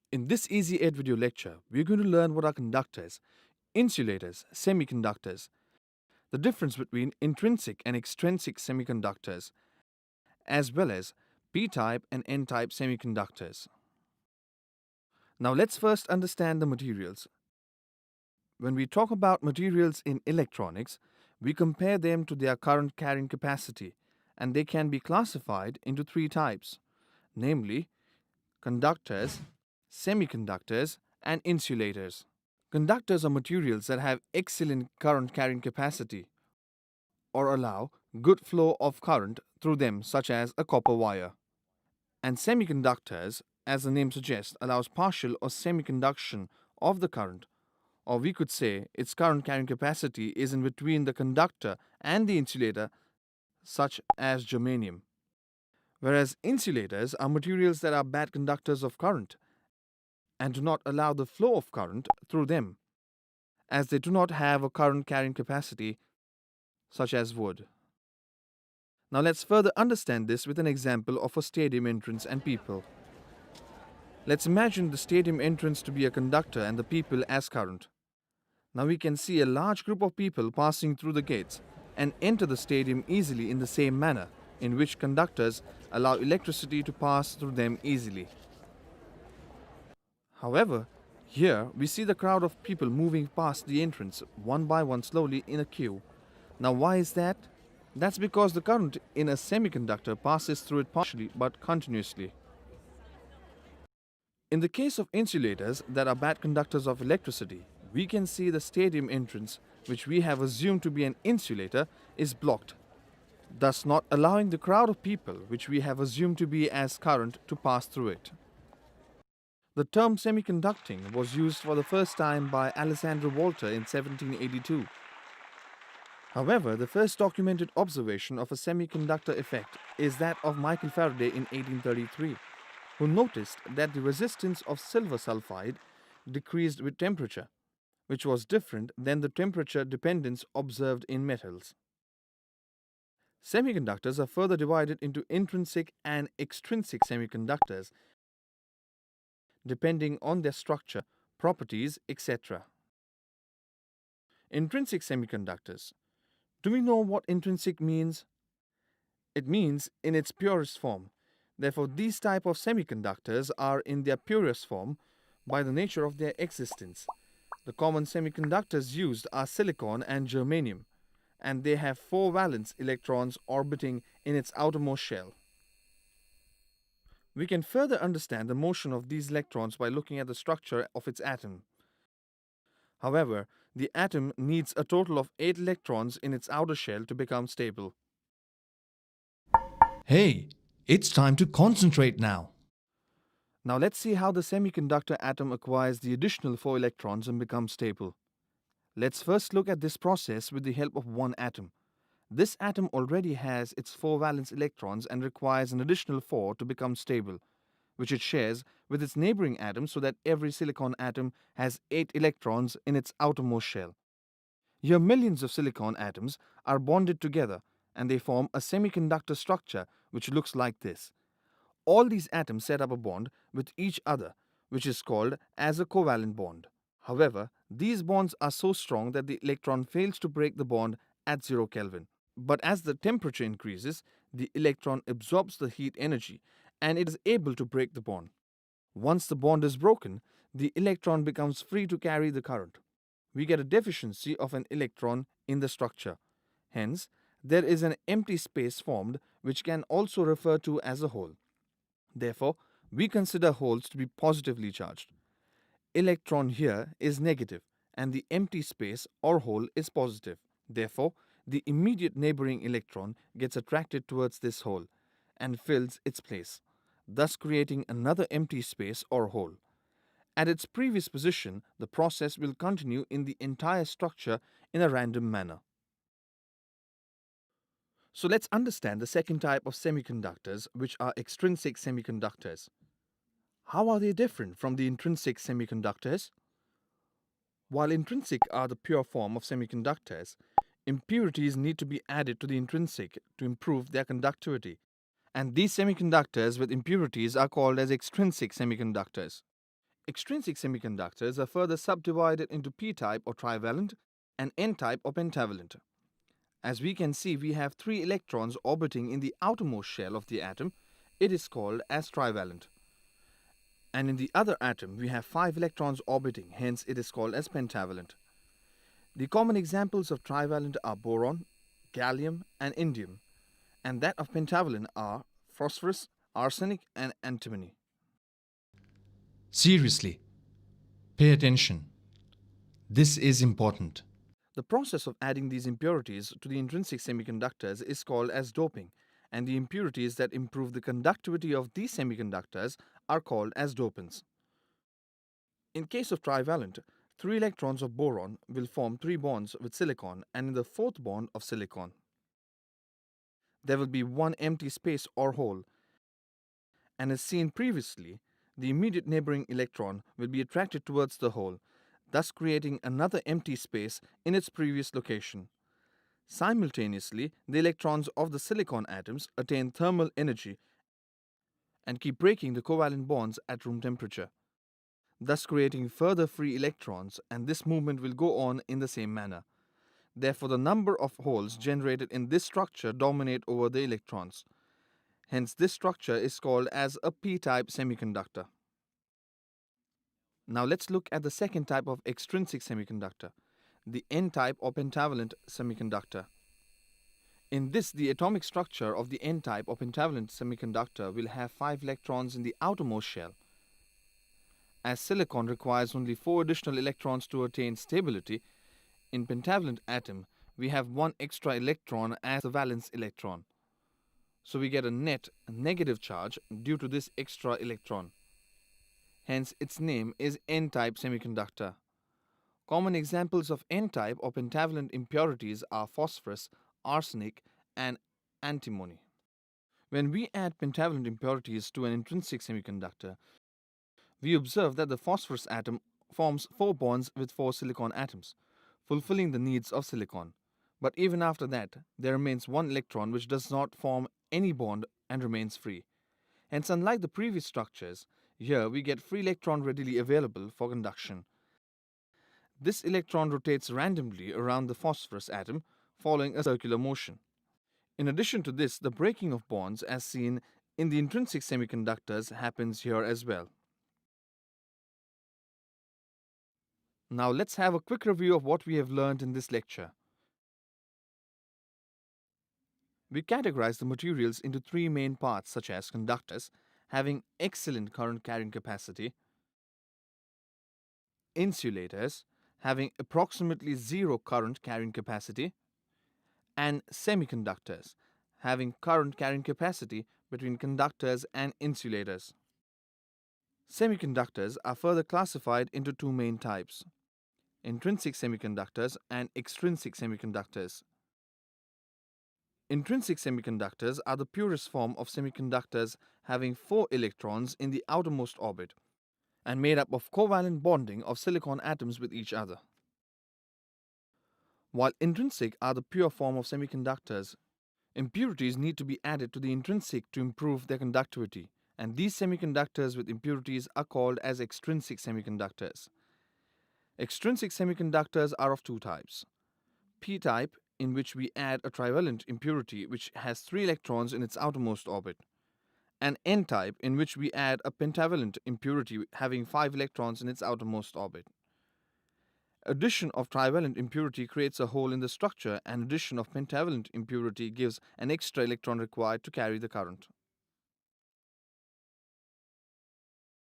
In this Easy Ed video lecture, we're going to learn what are conductors, insulators, semiconductors, the difference between intrinsic and extrinsic semiconductors, as well as p-type and n-type semiconductors. Now let's first understand the materials. When we talk about materials in electronics, we compare them to their current carrying capacity, and they can be classified into three types, namely conductors, semiconductors, and insulators. Conductors are materials that have excellent current carrying capacity or allow good flow of current through them, such as a copper wire. And semiconductors, as the name suggests, allows partial or semiconduction of the current, or we could say its current carrying capacity is in between the conductor and the insulator, such as germanium. Whereas insulators are materials that are bad conductors of current and do not allow the flow of current through them, as they do not have a current carrying capacity such as wood. Now let's further understand this with an example of a stadium entrance and people. Let's imagine the stadium entrance to be a conductor and the people as current. Now we can see a large group of people passing through the gates and enter the stadium easily in the same manner in which conductors allow electricity to pass through them easily. However, here we see the crowd of people moving past the entrance one by one slowly in a queue. Now why is that? That's because the current in a semiconductor passes through it partially but continuously. In the case of insulators that are bad conductors of electricity, we can see the stadium entrance, which we have assumed to be an insulator, is blocked, thus not allowing the crowd of people, which we have assumed to be as current, to pass through it. The term semiconducting was used for the first time by Alexander Walter in 1782. However, the first documented observation of a semiconductor effect is that of Michael Faraday in 1833, who noticed that the resistance of silver sulfide decreased with temperature, which was different than the temperature dependence observed in metals. Semiconductors are further divided into intrinsic and extrinsic semiconductors, depending on their structure, properties, etc. Intrinsic semiconductors. Do we know what intrinsic means? It means in its purest form. Therefore, these type of semiconductors are in their purest form by the nature of their existence. The common semiconductors used are silicon and germanium, and they have 4 valence electrons orbiting in its outermost shell. We can further understand the motion of these electrons by looking at the structure of its atom. However, the atom needs a total of 8 electrons in its outer shell to become stable. Hey, it's time to concentrate now. Now let's see how the semiconductor atom acquires the additional 4 electrons and becomes stable. Let's first look at this process with the help of one atom. This atom already has its 4 valence electrons and requires an additional 4 to become stable, which it shares with its neighboring atom so that every silicon atom has 8 electrons in its outermost shell. Here millions of silicon atoms are bonded together and they form a semiconductor structure which looks like this. All these atoms set up a bond with each other, which is called as a covalent bond. However, these bonds are so strong that the electron fails to break the bond at 0 Kelvin. But as the temperature increases, the electron absorbs the heat energy and it is able to break the bond. Once the bond is broken, the electron becomes free to carry the current. We get a deficiency of an electron in the structure. Hence, there is an empty space formed which can also refer to as a hole. Therefore, we consider holes to be positively charged. Electron here is negative and the empty space or hole is positive. Therefore, the immediate neighboring electron gets attracted towards this hole and fills its place, thus creating another empty space or hole. At its previous position, the process will continue in the entire structure in a random manner. So let's understand the second type of semiconductors, which are extrinsic semiconductors. How are they different from the intrinsic semiconductors? While intrinsic are the pure form of semiconductors, impurities need to be added to the intrinsic to improve their conductivity. And these semiconductors with impurities are called as extrinsic semiconductors. Extrinsic semiconductors are further subdivided into p-type or trivalent and n-type or pentavalent. As we can see, we have 3 electrons orbiting in the outermost shell of the atom. It is called as trivalent. And in the other atom, we have 5 electrons orbiting, hence it is called as pentavalent. The common examples of trivalent are boron, gallium, and indium, and that of pentavalent are phosphorus, arsenic, and antimony. Seriously, pay attention. This is important. The process of adding these impurities to the intrinsic semiconductors is called as doping, and the impurities that improve the conductivity of these semiconductors are called as dopants. In case of trivalent, 3 electrons of boron will form 3 bonds with silicon and in the 4th bond of silicon. There will be 1 empty space or hole, and as seen previously, the immediate neighboring electron will be attracted towards the hole, thus creating another empty space in its previous location. Simultaneously, the electrons of the silicon atoms attain thermal energy and keep breaking the covalent bonds at room temperature, thus creating further free electrons, and this movement will go on in the same manner. Therefore, the number of holes generated in this structure dominate over the electrons. Hence, this structure is called as a p-type semiconductor. Now let's look at the second type of extrinsic semiconductor, the n-type or pentavalent semiconductor. In this, the atomic structure of the n-type or pentavalent semiconductor will have 5 electrons in the outermost shell. As silicon requires only 4 additional electrons to attain stability, in pentavalent atom we have 1 extra electron as the valence electron. So we get a net negative charge due to this extra electron. Hence its name is n-type semiconductor. Common examples of n-type or pentavalent impurities are phosphorus, arsenic, and antimony. When we add pentavalent impurities to an intrinsic semiconductor, we observe that the phosphorus atom forms 4 bonds with 4 silicon atoms, fulfilling the needs of silicon. But even after that, there remains 1 electron which does not form any bond and remains free. Hence, unlike the previous structures, here we get free electron readily available for conduction. This electron rotates randomly around the phosphorus atom, following a circular motion. In addition to this, the breaking of bonds as seen in the intrinsic semiconductors happens here as well. Now let's have a quick review of what we have learned in this lecture. We categorize the materials into 3 main parts, such as conductors having excellent current carrying capacity, insulators having approximately 0 current carrying capacity, and semiconductors having current carrying capacity between conductors and insulators. Semiconductors are further classified into 2 main types: intrinsic semiconductors and extrinsic semiconductors. Intrinsic semiconductors are the purest form of semiconductors having 4 electrons in the outermost orbit and made up of covalent bonding of silicon atoms with each other. While intrinsic are the pure form of semiconductors, impurities need to be added to the intrinsic to improve their conductivity, and these semiconductors with impurities are called as extrinsic semiconductors. Extrinsic semiconductors are of 2 types: p-type, in which we add a trivalent impurity which has 3 electrons in its outermost orbit, and n-type, in which we add a pentavalent impurity having 5 electrons in its outermost orbit. Addition of trivalent impurity creates a hole in the structure, and addition of pentavalent impurity gives an extra electron required to carry the current.